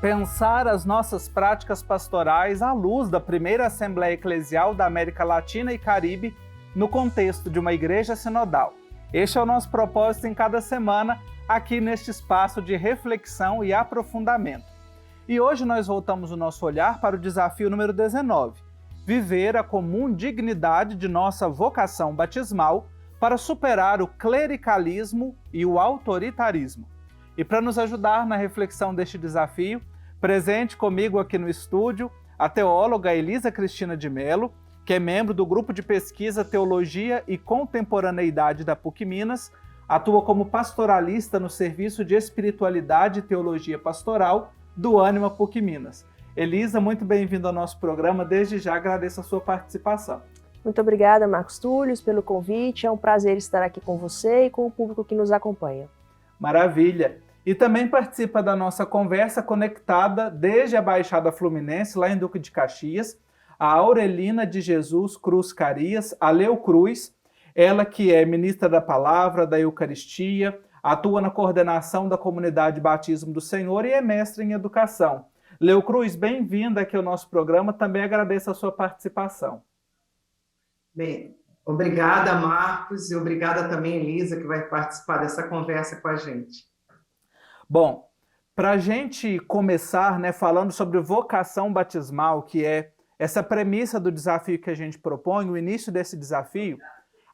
pensar as nossas práticas pastorais à luz da primeira Assembleia Eclesial da América Latina e Caribe no contexto de uma igreja sinodal. Este é o nosso propósito em cada semana, aqui neste espaço de reflexão e aprofundamento. E hoje nós voltamos o nosso olhar para o desafio número 19, viver a comum dignidade de nossa vocação batismal para superar o clericalismo e o autoritarismo. E para nos ajudar na reflexão deste desafio, presente comigo aqui no estúdio, a teóloga Elisa Cristina de Mello, que é membro do Grupo de Pesquisa Teologia e Contemporaneidade da PUC Minas, atua como pastoralista no Serviço de Espiritualidade e Teologia Pastoral do Ânima PUC Minas. Elisa, muito bem-vinda ao nosso programa. Desde já agradeço a sua participação. Muito obrigada, Marcos Túlio, pelo convite. É um prazer estar aqui com você e com o público que nos acompanha. Maravilha! E também participa da nossa conversa conectada desde a Baixada Fluminense, lá em Duque de Caxias, a Aurelina de Jesus Cruz Carias, a Leu Cruz, ela que é ministra da Palavra, da Eucaristia, atua na coordenação da Comunidade Batismo do Senhor e é mestre em Educação. Leu Cruz, bem-vinda aqui ao nosso programa, também agradeço a sua participação. Bem, obrigada, Marcos, e obrigada também, Elisa, que vai participar dessa conversa com a gente. Bom, para a gente começar, falando sobre vocação batismal, que é essa premissa do desafio que a gente propõe, o início desse desafio,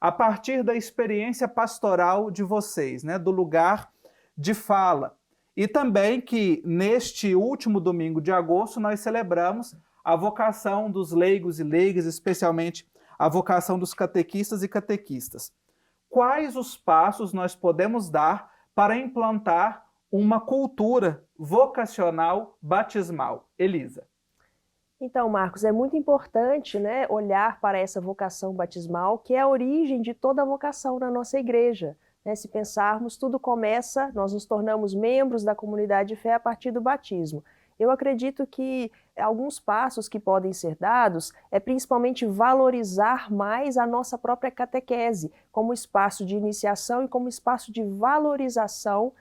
a partir da experiência pastoral de vocês, do lugar de fala. E também que neste último domingo de agosto nós celebramos a vocação dos leigos e leigas, especialmente a vocação dos catequistas e catequistas. Quais os passos nós podemos dar para implantar uma cultura vocacional batismal? Elisa. Então, Marcos, é muito importante olhar para essa vocação batismal, que é a origem de toda a vocação na nossa igreja. Se pensarmos, tudo começa, nós nos tornamos membros da comunidade de fé a partir do batismo. Eu acredito que alguns passos que podem ser dados é principalmente valorizar mais a nossa própria catequese, como espaço de iniciação e como espaço de valorização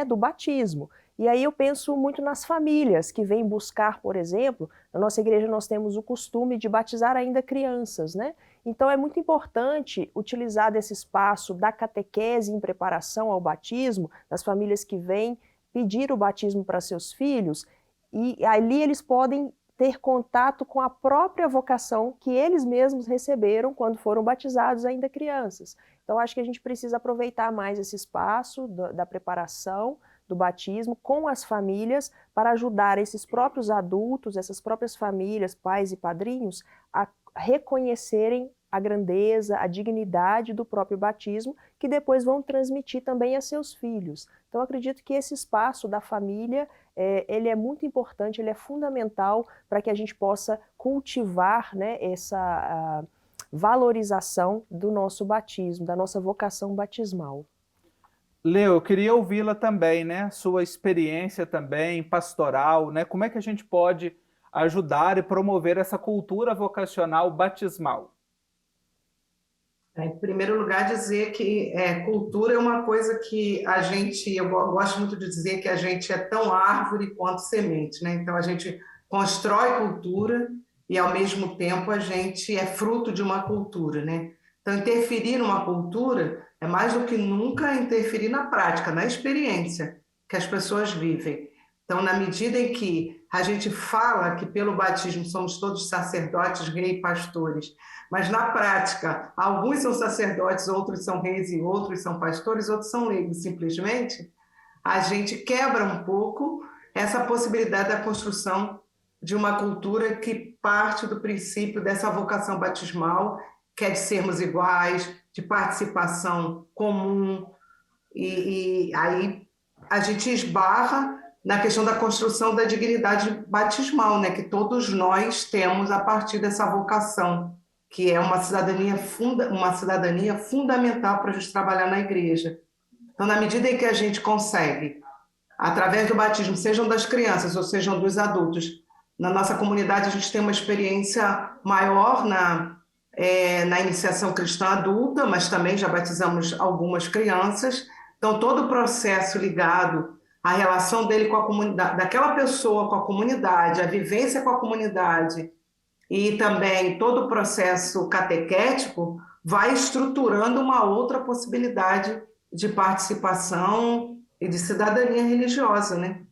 do batismo. E aí eu penso muito nas famílias que vêm buscar, por exemplo, na nossa igreja nós temos o costume de batizar ainda crianças, Então é muito importante utilizar desse espaço da catequese em preparação ao batismo, das famílias que vêm pedir o batismo para seus filhos, e ali eles podem ter contato com a própria vocação que eles mesmos receberam quando foram batizados ainda crianças. Então acho que a gente precisa aproveitar mais esse espaço da preparação do batismo com as famílias para ajudar esses próprios adultos, essas próprias famílias, pais e padrinhos, a reconhecerem a grandeza, a dignidade do próprio batismo, que depois vão transmitir também a seus filhos. Então, acredito que esse espaço da família, ele é muito importante, ele é fundamental para que a gente possa cultivar essa valorização do nosso batismo, da nossa vocação batismal. Leu, eu queria ouvi-la também, sua experiência também pastoral, como é que a gente pode ajudar e promover essa cultura vocacional batismal? Em primeiro lugar, dizer que cultura é uma coisa que eu gosto muito de dizer que a gente é tão árvore quanto semente, Então a gente constrói cultura e ao mesmo tempo a gente é fruto de uma cultura, Então interferir numa cultura é mais do que nunca interferir na prática, na experiência que as pessoas vivem. Então, na medida em que a gente fala que pelo batismo somos todos sacerdotes, reis e pastores, mas na prática, alguns são sacerdotes, outros são reis e outros são pastores, outros são leigos, simplesmente, a gente quebra um pouco essa possibilidade da construção de uma cultura que parte do princípio dessa vocação batismal, que é de sermos iguais, de participação comum, e aí a gente esbarra na questão da construção da dignidade batismal, que todos nós temos a partir dessa vocação, que é uma cidadania fundamental para a gente trabalhar na igreja. Então, na medida em que a gente consegue, através do batismo, sejam das crianças ou sejam dos adultos, na nossa comunidade a gente tem uma experiência maior na iniciação cristã adulta, mas também já batizamos algumas crianças. Então, todo o processo ligado a relação dele com a comunidade, daquela pessoa com a comunidade, a vivência com a comunidade e também todo o processo catequético vai estruturando uma outra possibilidade de participação e de cidadania religiosa, né?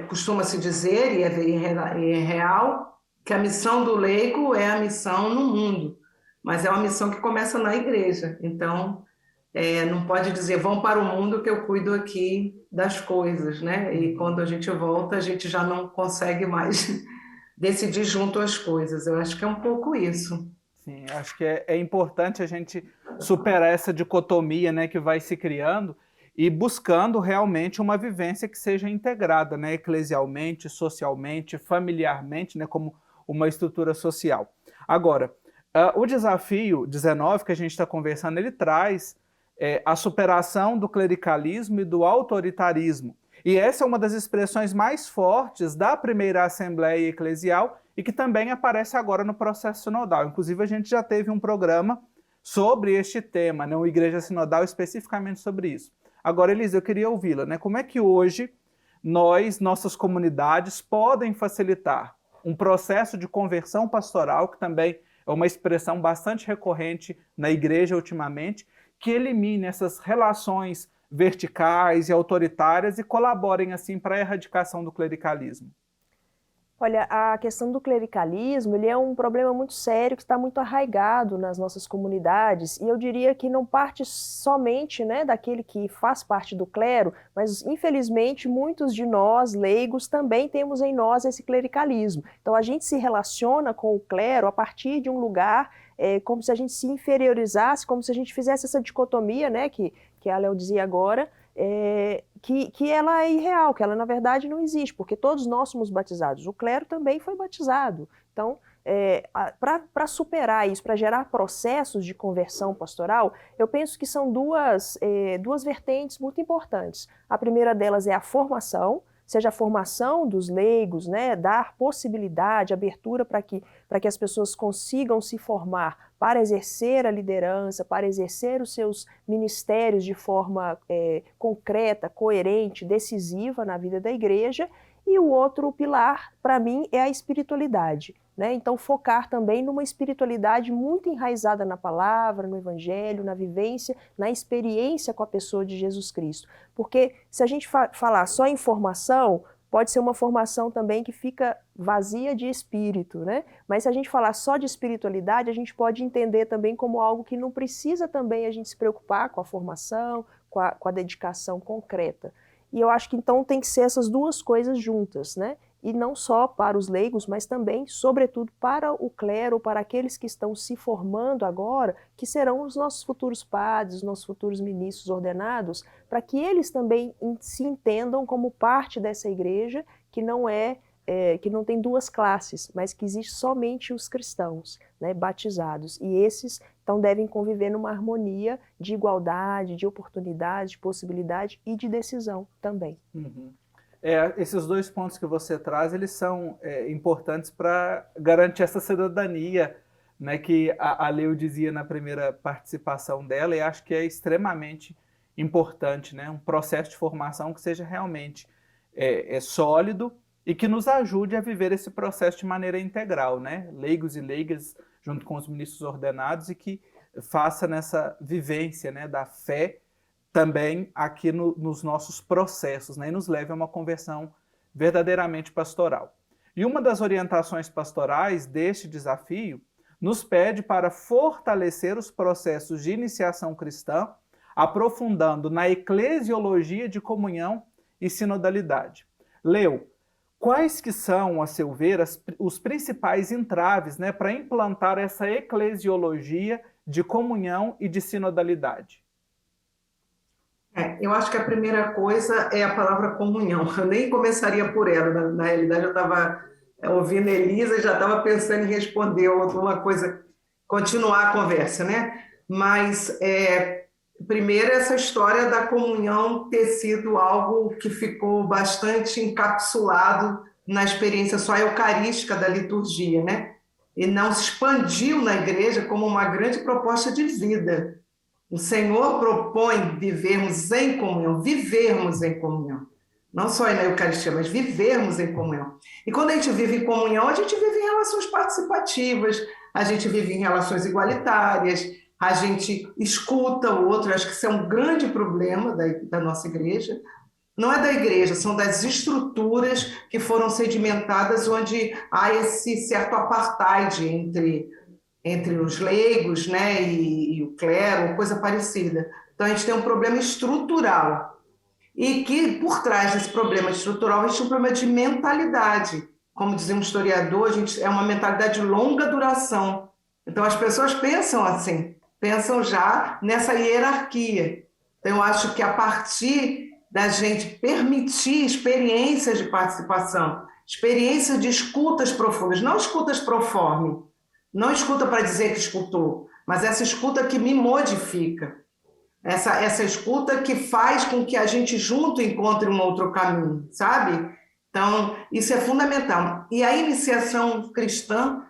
Costuma-se dizer, e é real, que a missão do leigo é a missão no mundo, mas é uma missão que começa na igreja. Então, não pode dizer, vão para o mundo que eu cuido aqui das coisas, né? E quando a gente volta, a gente já não consegue mais decidir junto as coisas. Eu acho que é um pouco isso. Sim, acho que é importante a gente superar essa dicotomia, né, que vai se criando e buscando realmente uma vivência que seja integrada, né, eclesialmente, socialmente, familiarmente, né, como uma estrutura social. Agora, o desafio 19 que a gente está conversando, ele traz a superação do clericalismo e do autoritarismo. E essa é uma das expressões mais fortes da primeira Assembleia Eclesial e que também aparece agora no processo sinodal. Inclusive, a gente já teve um programa sobre este tema, né, uma Igreja Sinodal especificamente sobre isso. Agora, Elisa, eu queria ouvi-la, né? Como é que hoje nossas comunidades podem facilitar um processo de conversão pastoral, que também é uma expressão bastante recorrente na igreja ultimamente, que elimine essas relações verticais e autoritárias e colaborem assim para a erradicação do clericalismo? Olha, a questão do clericalismo, ele é um problema muito sério que está muito arraigado nas nossas comunidades, e eu diria que não parte somente, né, daquele que faz parte do clero, mas infelizmente muitos de nós, leigos, também temos em nós esse clericalismo. Então a gente se relaciona com o clero a partir de um lugar como se a gente se inferiorizasse, como se a gente fizesse essa dicotomia, né, que a Léo dizia agora, que ela é irreal, que ela na verdade não existe, porque todos nós somos batizados, o clero também foi batizado. Então, para superar isso, para gerar processos de conversão pastoral, eu penso que são duas vertentes muito importantes. A primeira delas é a formação, seja a formação dos leigos, né, dar possibilidade, abertura para que as pessoas consigam se formar para exercer a liderança, para exercer os seus ministérios de forma concreta, coerente, decisiva na vida da igreja. E o outro pilar, para mim, é a espiritualidade, né? Então, focar também numa espiritualidade muito enraizada na palavra, no evangelho, na vivência, na experiência com a pessoa de Jesus Cristo. Porque se a gente falar só em formação, pode ser uma formação também que fica vazia de espírito, né? Mas se a gente falar só de espiritualidade, a gente pode entender também como algo que não precisa também a gente se preocupar com a formação, com a dedicação concreta. E eu acho que então tem que ser essas duas coisas juntas, né? E não só para os leigos, mas também, sobretudo, para o clero, para aqueles que estão se formando agora, que serão os nossos futuros padres, os nossos futuros ministros ordenados, para que eles também se entendam como parte dessa igreja que não tem duas classes, mas que existe somente os cristãos, né, batizados. E esses então devem conviver numa harmonia de igualdade, de oportunidade, de possibilidade e de decisão também. Uhum. Esses dois pontos que você traz, eles são importantes para garantir essa cidadania, né, que a Leo dizia na primeira participação dela, e acho que é extremamente importante, né, um processo de formação que seja realmente sólido e que nos ajude a viver esse processo de maneira integral, né, leigos e leigas junto com os ministros ordenados, e que faça nessa vivência, né, da fé também aqui nos nossos processos, né, e nos leve a uma conversão verdadeiramente pastoral. E uma das orientações pastorais deste desafio nos pede para fortalecer os processos de iniciação cristã, aprofundando na eclesiologia de comunhão e sinodalidade. Leo, quais que são, a seu ver, os principais entraves, né, para implantar essa eclesiologia de comunhão e de sinodalidade? Eu acho que a primeira coisa é a palavra comunhão. Eu nem começaria por ela. Na realidade, eu estava ouvindo a Elisa e já estava pensando em responder alguma coisa, continuar a conversa, né? Mas, primeiro, essa história da comunhão ter sido algo que ficou bastante encapsulado na experiência só eucarística da liturgia, né? E não se expandiu na igreja como uma grande proposta de vida. O Senhor propõe vivermos em comunhão. Não só na Eucaristia, mas vivermos em comunhão. E quando a gente vive em comunhão, a gente vive em relações participativas, a gente vive em relações igualitárias, a gente escuta o outro. Eu acho que isso é um grande problema da nossa igreja. Não é da igreja, são das estruturas que foram sedimentadas, onde há esse certo apartheid entre os leigos, né, e o clero, coisa parecida. Então a gente tem um problema estrutural. E que, por trás desse problema estrutural, existe um problema de mentalidade. Como dizia um historiador, é uma mentalidade de longa duração. Então, as pessoas pensam assim, pensam já nessa hierarquia. Então, eu acho que a partir da gente permitir experiências de participação, experiências de escutas profundas, não escutas pro forma, não escuta para dizer que escutou, mas essa escuta que me modifica. Essa escuta que faz com que a gente junto encontre um outro caminho, sabe? Então, isso é fundamental. E a iniciação cristã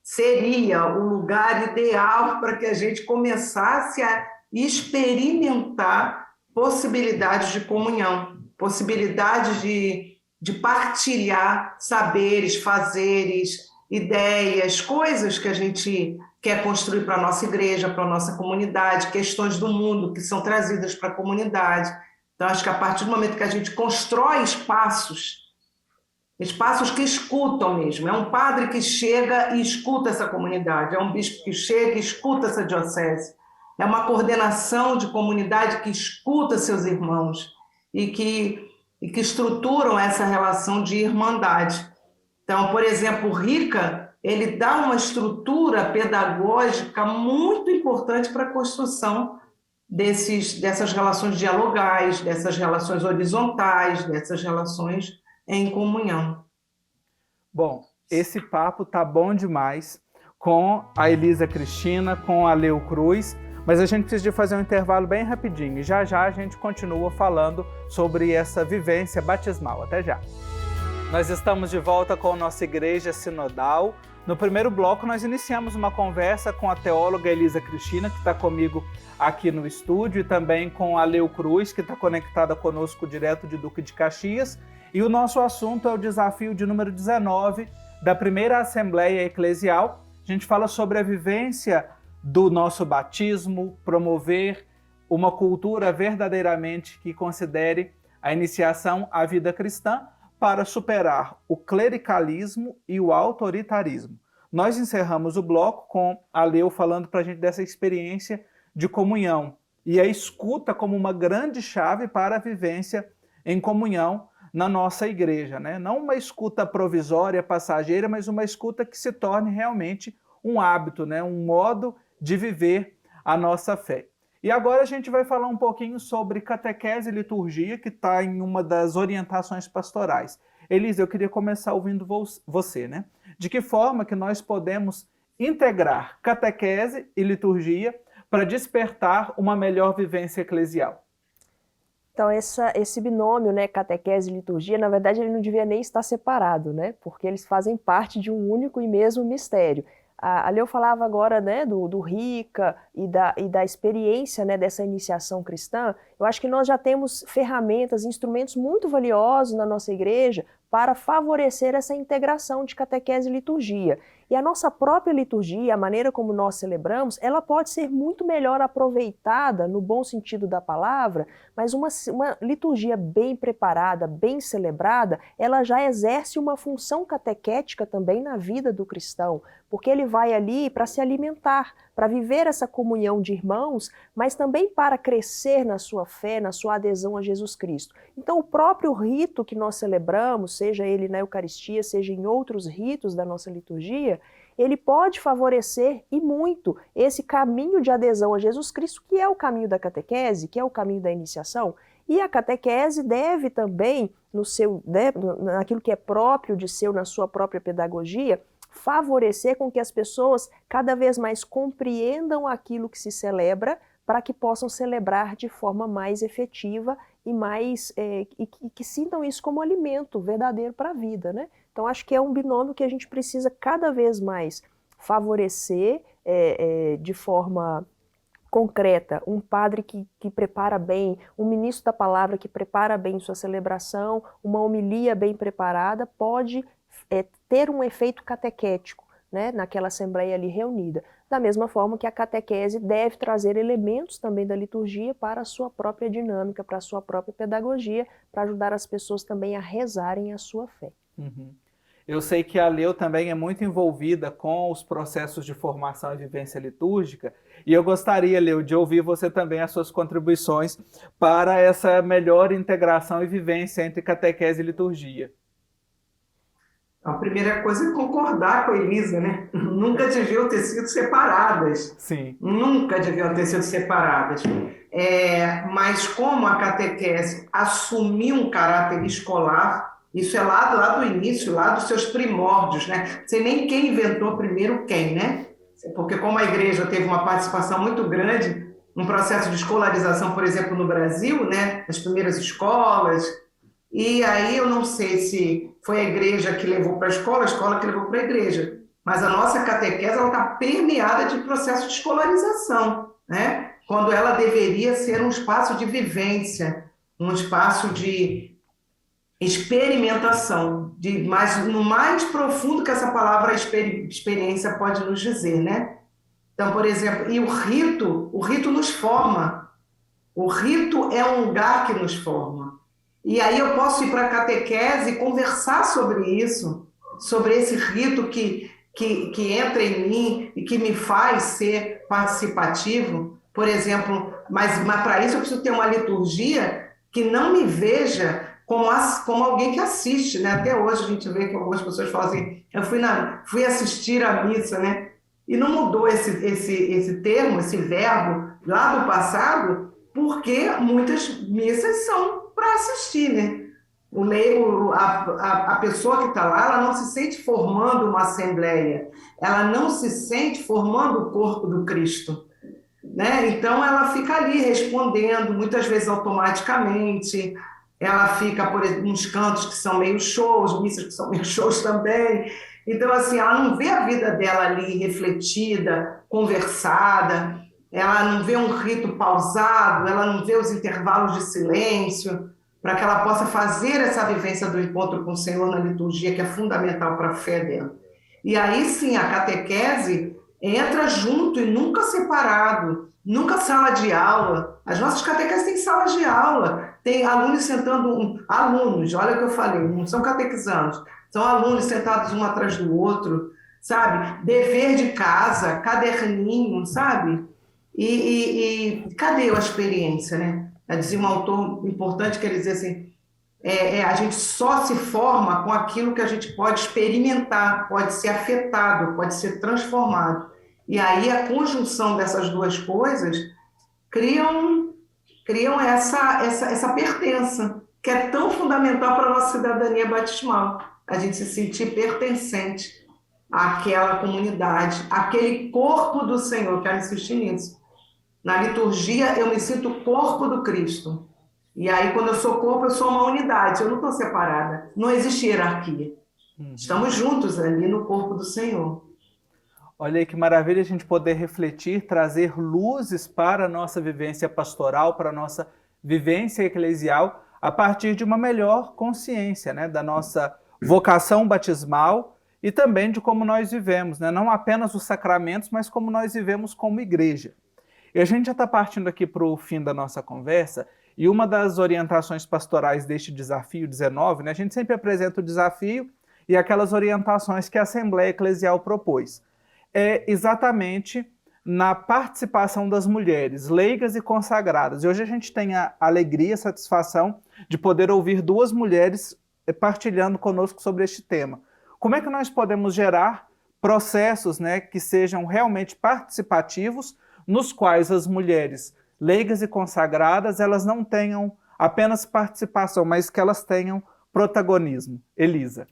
seria o lugar ideal para que a gente começasse a experimentar possibilidades de comunhão, possibilidades de partilhar saberes, fazeres, ideias, coisas que a gente quer construir para a nossa igreja, para a nossa comunidade, questões do mundo que são trazidas para a comunidade. Então, acho que a partir do momento que a gente constrói espaços que escutam mesmo, é um padre que chega e escuta essa comunidade, é um bispo que chega e escuta essa diocese, é uma coordenação de comunidade que escuta seus irmãos e que estruturam essa relação de irmandade. Então, por exemplo, o Rica, ele dá uma estrutura pedagógica muito importante para a construção dessas relações dialogais, dessas relações horizontais, dessas relações em comunhão. Bom, esse papo tá bom demais com a Elisa Cristina, com a Leo Cruz, mas a gente precisa fazer um intervalo bem rapidinho e já a gente continua falando sobre essa vivência batismal. Até já! Nós estamos de volta com a nossa Igreja Sinodal. No primeiro bloco, nós iniciamos uma conversa com a teóloga Elisa Cristina, que está comigo aqui no estúdio, e também com a Leo Cruz, que está conectada conosco direto de Duque de Caxias. E o nosso assunto é o desafio de número 19 da primeira Assembleia Eclesial. A gente fala sobre a vivência do nosso batismo, promover uma cultura verdadeiramente que considere a iniciação à vida cristã, para superar o clericalismo e o autoritarismo. Nós encerramos o bloco com a Leo falando para a gente dessa experiência de comunhão e a escuta como uma grande chave para a vivência em comunhão na nossa igreja, né? Não uma escuta provisória, passageira, mas uma escuta que se torne realmente um hábito, né? Um modo de viver a nossa fé. E agora a gente vai falar um pouquinho sobre catequese e liturgia, que está em uma das orientações pastorais. Elisa, eu queria começar ouvindo você, né? De que forma que nós podemos integrar catequese e liturgia para despertar uma melhor vivência eclesial? Então, esse binômio, né, catequese e liturgia, na verdade, ele não devia nem estar separado, né? Porque eles fazem parte de um único e mesmo mistério. A Leo falava agora, né, do Rica e da experiência, né, dessa iniciação cristã. Eu acho que nós já temos ferramentas, instrumentos muito valiosos na nossa igreja para favorecer essa integração de catequese e liturgia. E a nossa própria liturgia, a maneira como nós celebramos, ela pode ser muito melhor aproveitada, no bom sentido da palavra, mas uma liturgia bem preparada, bem celebrada, ela já exerce uma função catequética também na vida do cristão, porque ele vai ali para se alimentar, para viver essa comunhão de irmãos, mas também para crescer na sua fé, na sua adesão a Jesus Cristo. Então, o próprio rito que nós celebramos, seja ele na Eucaristia, seja em outros ritos da nossa liturgia, ele pode favorecer e muito esse caminho de adesão a Jesus Cristo, que é o caminho da catequese, que é o caminho da iniciação. E a catequese deve também, naquilo que é próprio de seu, na sua própria pedagogia, favorecer com que as pessoas cada vez mais compreendam aquilo que se celebra, para que possam celebrar de forma mais efetiva e que sintam isso como alimento verdadeiro para a vida, né? Então, acho que é um binômio que a gente precisa cada vez mais favorecer de forma concreta, um padre que prepara bem, um ministro da palavra que prepara bem sua celebração, uma homilia bem preparada, pode ter um efeito catequético, né, naquela assembleia ali reunida. Da mesma forma que a catequese deve trazer elementos também da liturgia para a sua própria dinâmica, para a sua própria pedagogia, para ajudar as pessoas também a rezarem a sua fé. Uhum. Eu sei que a Leu também é muito envolvida com os processos de formação e vivência litúrgica, e eu gostaria, Leu, de ouvir você também as suas contribuições para essa melhor integração e vivência entre catequese e liturgia. A primeira coisa é concordar com a Elisa, né? Nunca deviam ter sido separadas. Sim. Nunca deviam ter sido separadas. Mas como a catequese assumiu um caráter escolar, isso é lá do início, lá dos seus primórdios, né? Não sei nem quem inventou primeiro quem, né? Porque como a igreja teve uma participação muito grande no processo de escolarização, por exemplo, no Brasil, né? Nas primeiras escolas, e aí eu não sei se foi a igreja que levou para a escola que levou para a igreja, mas a nossa catequese está permeada de processo de escolarização, né? Quando ela deveria ser um espaço de vivência, um espaço de experimentação, mas no mais profundo que essa palavra experiência pode nos dizer, né? Então, por exemplo, e o rito nos forma. O rito é um lugar que nos forma. E aí eu posso ir para a catequese e conversar sobre isso, sobre esse rito que entra em mim e que me faz ser participativo. Por exemplo, mas para isso eu preciso ter uma liturgia que não me veja como alguém que assiste, né? Até hoje a gente vê que algumas pessoas falam assim, eu fui assistir à missa, né? E não mudou esse termo, esse verbo lá do passado, porque muitas missas são para assistir, né? O leigo, a pessoa que está lá, ela não se sente formando uma assembleia, ela não se sente formando o corpo do Cristo, né? Então ela fica ali respondendo, muitas vezes automaticamente, ela fica por uns cantos que são meio shows, missas que são meio shows também. Então, assim, ela não vê a vida dela ali refletida, conversada, ela não vê um rito pausado, ela não vê os intervalos de silêncio, para que ela possa fazer essa vivência do encontro com o Senhor na liturgia, que é fundamental para a fé dela. E aí sim, a catequese entra junto e nunca separado, nunca sala de aula. As nossas catequeses têm salas de aula, tem alunos sentando, alunos, olha o que eu falei, não são catequizandos, são alunos sentados um atrás do outro, sabe? Dever de casa, caderninho, sabe? E cadê a experiência, né? Dizia um autor importante que ele dizia assim, a gente só se forma com aquilo que a gente pode experimentar, pode ser afetado, pode ser transformado. E aí a conjunção dessas duas coisas criam essa pertença, que é tão fundamental para a nossa cidadania batismal, a gente se sentir pertencente àquela comunidade, àquele corpo do Senhor, quero insistir nisso. Na liturgia eu me sinto corpo do Cristo. E aí, quando eu sou corpo, eu sou uma unidade, eu não estou separada, não existe hierarquia. Estamos juntos ali no corpo do Senhor. Olha aí que maravilha a gente poder refletir, trazer luzes para a nossa vivência pastoral, para a nossa vivência eclesial, a partir de uma melhor consciência, né, da nossa vocação batismal e também de como nós vivemos, né, não apenas os sacramentos, mas como nós vivemos como igreja. E a gente já está partindo aqui para o fim da nossa conversa, e uma das orientações pastorais deste desafio 19, né, a gente sempre apresenta o desafio e aquelas orientações que a Assembleia Eclesial propôs. É exatamente na participação das mulheres, leigas e consagradas. E hoje a gente tem a alegria, a satisfação de poder ouvir duas mulheres partilhando conosco sobre este tema. Como é que nós podemos gerar processos, né, que sejam realmente participativos, nos quais as mulheres leigas e consagradas, elas não tenham apenas participação, mas que elas tenham protagonismo? Elisa.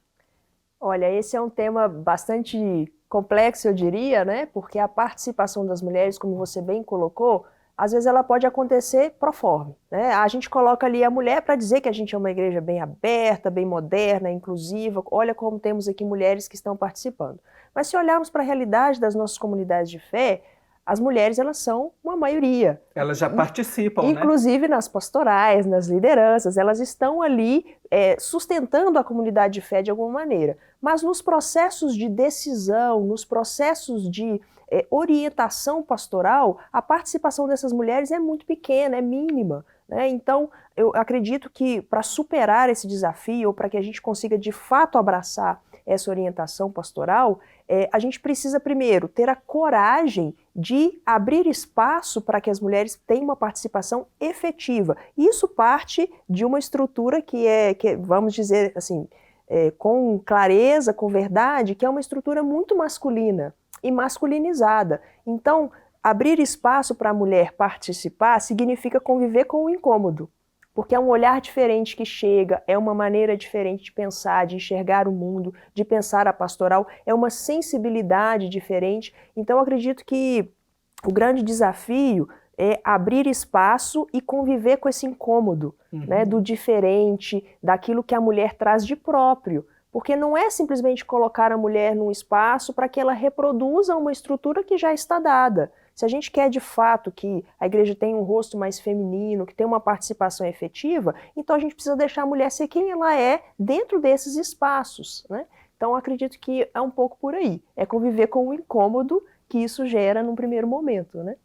Olha, esse é um tema bastante complexo, eu diria, né? Porque a participação das mulheres, como você bem colocou, às vezes ela pode acontecer pro forma, né? A gente coloca ali a mulher para dizer que a gente é uma igreja bem aberta, bem moderna, inclusiva. Olha como temos aqui mulheres que estão participando. Mas se olharmos para a realidade das nossas comunidades de fé, as mulheres, elas são uma maioria. Elas já participam, inclusive nas pastorais, nas lideranças, elas estão ali sustentando a comunidade de fé de alguma maneira. Mas nos processos de decisão, nos processos de orientação pastoral, a participação dessas mulheres é muito pequena, é mínima, né? Então, eu acredito que para superar esse desafio, ou para que a gente consiga de fato abraçar essa orientação pastoral, a gente precisa primeiro ter a coragem de abrir espaço para que as mulheres tenham uma participação efetiva. Isso parte de uma estrutura que vamos dizer assim, com clareza, com verdade, que é uma estrutura muito masculina e masculinizada. Então, abrir espaço para a mulher participar significa conviver com o incômodo, porque é um olhar diferente que chega, é uma maneira diferente de pensar, de enxergar o mundo, de pensar a pastoral, é uma sensibilidade diferente. Então, eu acredito que o grande desafio é abrir espaço e conviver com esse incômodo, né, do diferente, daquilo que a mulher traz de próprio. Porque não é simplesmente colocar a mulher num espaço para que ela reproduza uma estrutura que já está dada. Se a gente quer de fato que a igreja tenha um rosto mais feminino, que tenha uma participação efetiva, então a gente precisa deixar a mulher ser quem ela é dentro desses espaços, né? Então eu acredito que é um pouco por aí. É conviver com o incômodo que isso gera num primeiro momento, né?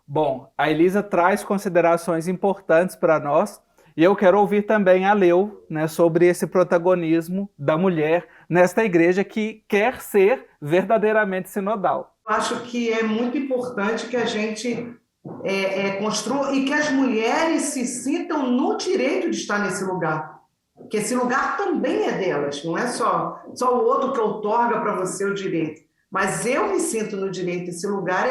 Bom, a Elisa traz considerações importantes para nós. E eu quero ouvir também a Leu, né, sobre esse protagonismo da mulher nesta igreja que quer ser verdadeiramente sinodal. Acho que é muito importante que a gente construa e que as mulheres se sintam no direito de estar nesse lugar. Que esse lugar também é delas, não é só o outro que outorga para você o direito. Mas eu me sinto no direito, esse lugar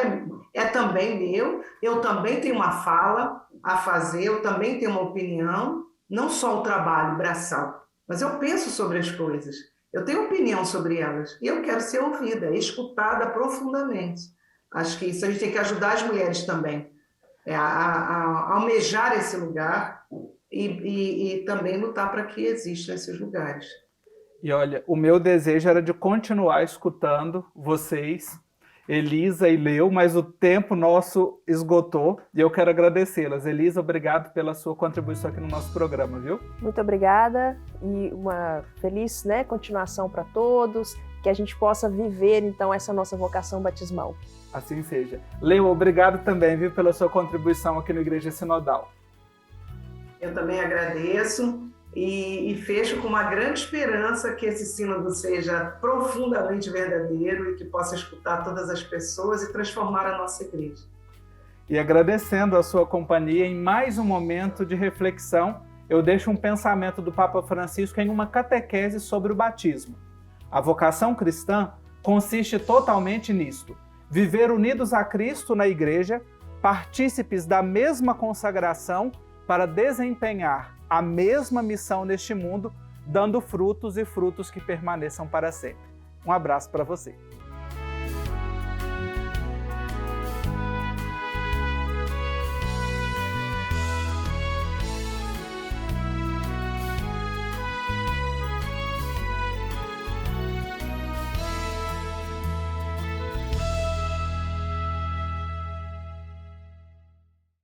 é também meu, eu também tenho uma fala a fazer, eu também tenho uma opinião, não só o trabalho braçal, mas eu penso sobre as coisas, eu tenho opinião sobre elas e eu quero ser ouvida, escutada profundamente. Acho que isso a gente tem que ajudar as mulheres também a almejar esse lugar e também lutar para que existam esses lugares. E olha, o meu desejo era de continuar escutando vocês, Elisa e Leu, mas o tempo nosso esgotou e eu quero agradecê-las. Elisa, obrigado pela sua contribuição aqui no nosso programa, viu? Muito obrigada e uma feliz, né, continuação para todos, que a gente possa viver então essa nossa vocação batismal. Assim seja. Leu, obrigado também, viu, pela sua contribuição aqui no Igreja Sinodal. Eu também agradeço. E fecho com uma grande esperança que esse sínodo seja profundamente verdadeiro e que possa escutar todas as pessoas e transformar a nossa igreja. E agradecendo a sua companhia em mais um momento de reflexão, eu deixo um pensamento do Papa Francisco em uma catequese sobre o batismo. A vocação cristã consiste totalmente nisto: viver unidos a Cristo na igreja, partícipes da mesma consagração para desempenhar a mesma missão neste mundo, dando frutos e frutos que permaneçam para sempre. Um abraço para você.